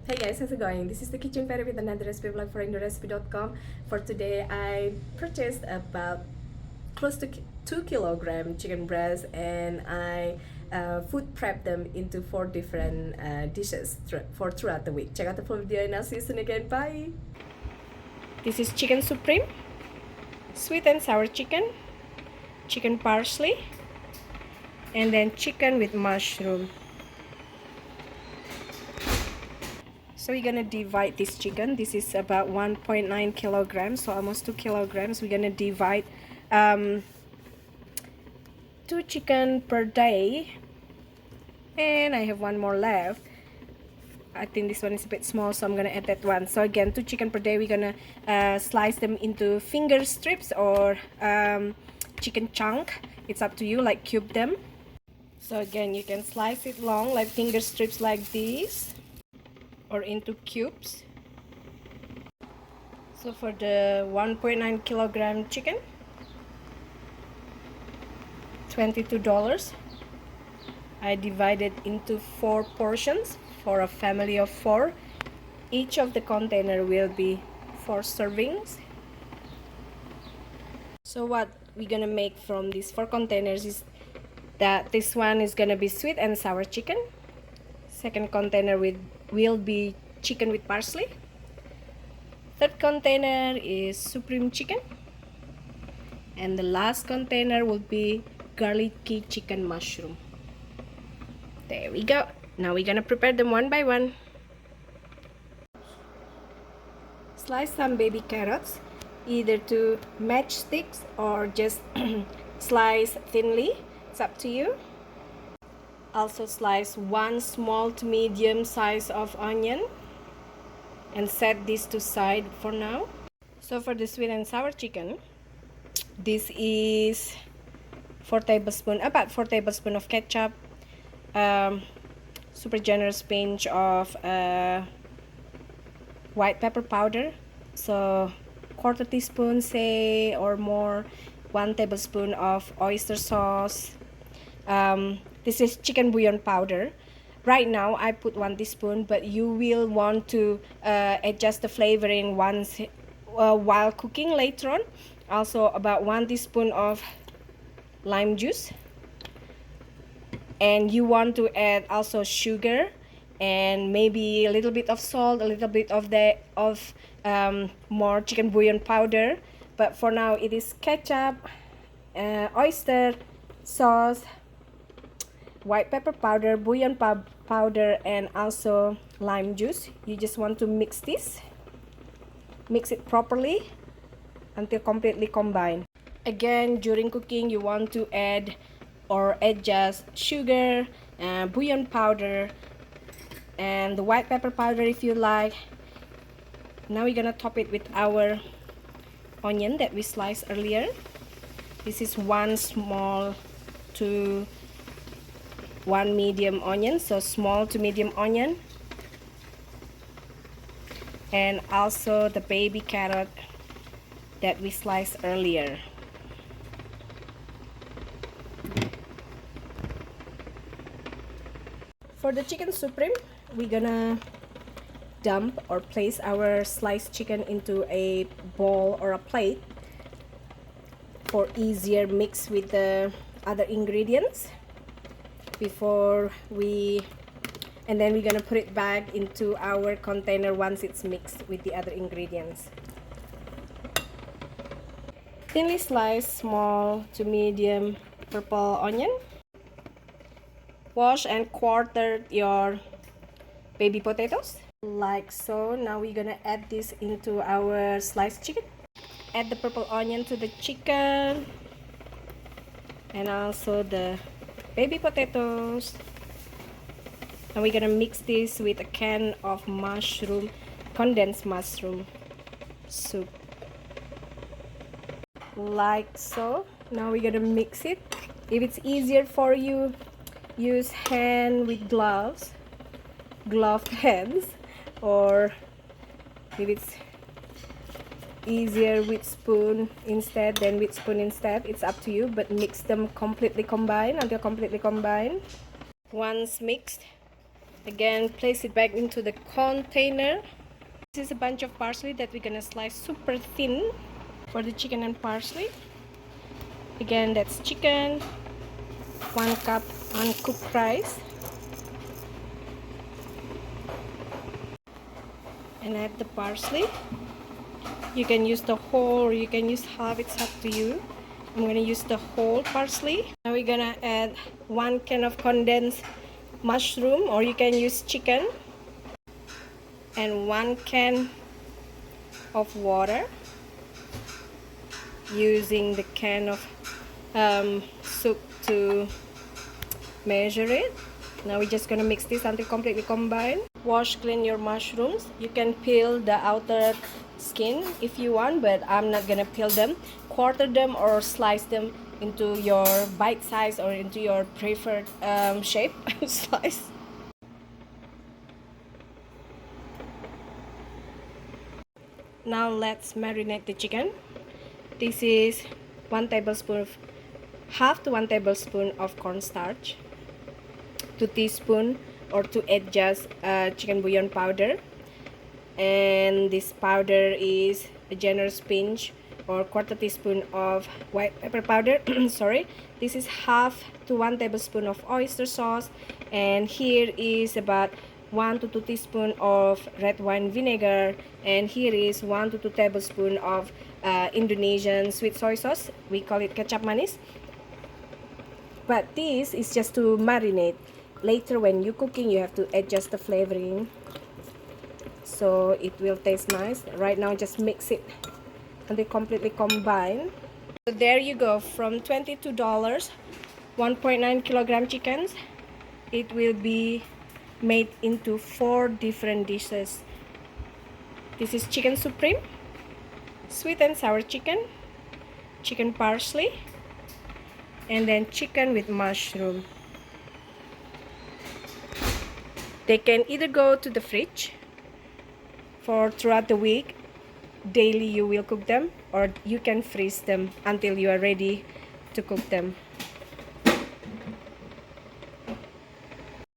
Hey guys, how's it going? This is the Kitchen Fairy with another recipe vlog for IndoRecipe.com. For today, I purchased about close to 2 kilogram chicken breast, and I food prep them into 4 different dishes for throughout the week. Check out the full video and I'll see you soon again. Bye! This is chicken supreme, sweet and sour chicken, chicken parsley, and then chicken with mushroom. So we're gonna divide this chicken. This is about 1.9 kilograms, so almost 2 kilograms. We're gonna divide 2 chicken per day, and I have one more left. I think this one is a bit small, so I'm gonna add that one. So again, 2 chicken per day. We're gonna slice them into finger strips or chicken chunk. It's up to you, like cube them. So again, you can slice it long, like finger strips like this, or into cubes. So for the 1.9 kilogram chicken, $22. I divided into 4 portions for a family of 4. Each of the container will be 4 servings. So what we're gonna make from these 4 containers is that this one is gonna be sweet and sour chicken. Second container will be chicken with parsley. Third container is supreme chicken. And the last container will be garlicky chicken mushroom. There we go. Now we're gonna prepare them one by one. Slice some baby carrots, either to matchsticks or just slice thinly. It's up to you. Also slice 1 small to medium size of onion and set this to side for now. So for the sweet and sour chicken, this is 4 tablespoons, about 4 tablespoons of ketchup, super generous pinch of white pepper powder, so 1/4 teaspoon say or more, 1 tablespoon of oyster sauce. This is chicken bouillon powder. Right now I put 1 teaspoon, but you will want to adjust the flavoring once while cooking later on. Also about 1 teaspoon of lime juice, and you want to add also sugar and maybe a little bit of salt, a little bit of more chicken bouillon powder. But for now it is ketchup, oyster sauce, white pepper powder, bouillon powder, and also lime juice. You just want to mix this, mix it properly until completely combined. Again, during cooking you want to add or adjust sugar, bouillon powder, and the white pepper powder if you like. Now we're gonna top it with our onion that we sliced earlier. This is 1 small to 1 medium onion, so small to medium onion, and also the baby carrot that we sliced earlier. For the chicken supreme, we're gonna dump or place our sliced chicken into a bowl or a plate for easier mix with the other ingredients and then we're gonna put it back into our container once it's mixed with the other ingredients. Thinly sliced small to medium purple onion. Wash and quarter your baby potatoes like so. Now we're gonna add this into our sliced chicken. Add the purple onion to the chicken and also the baby potatoes, and we're gonna mix this with a can of mushroom, condensed mushroom soup like so. Now we're gonna mix it. If it's easier for you, use hand with gloved hands, or if it's easier with spoon instead, then with spoon instead. It's up to you, but mix them completely combined until completely combined. Once mixed, Again, place it back into the container. This is a bunch of parsley that we're gonna slice super thin for the chicken and parsley. Again, that's chicken, 1 cup uncooked rice, and add the parsley. You can use the whole or you can use half, it's up to you. I'm gonna use the whole parsley. Now we're gonna add 1 can of condensed mushroom, or you can use chicken, and 1 can of water, using the can of soup to measure it. Now we're just gonna mix this until completely combined. Wash, clean your mushrooms. You can peel the outer skin if you want, but I'm not gonna peel them. Quarter them or slice them into your bite size or into your preferred shape slice. Now let's marinate the chicken. This is 1 tablespoon of half to 1 tablespoon of cornstarch, 2 teaspoons or 2 adjust chicken bouillon powder, and this powder is a generous pinch or quarter teaspoon of white pepper powder. Sorry, this is half to 1 tablespoon of oyster sauce, and here is about 1 to 2 teaspoons of red wine vinegar, and here is 1 to 2 tablespoons of Indonesian sweet soy sauce. We call it kecap manis. But this is just to marinate. Later when you're cooking, you have to adjust the flavoring so it will taste nice. Right now, just mix it until completely combined. So there you go, from $22, 1.9 kilogram chickens. It will be made into 4 different dishes. This is chicken supreme, sweet and sour chicken, chicken parsley, and then chicken with mushroom. They can either go to the fridge for throughout the week, daily you will cook them, or you can freeze them until you are ready to cook them.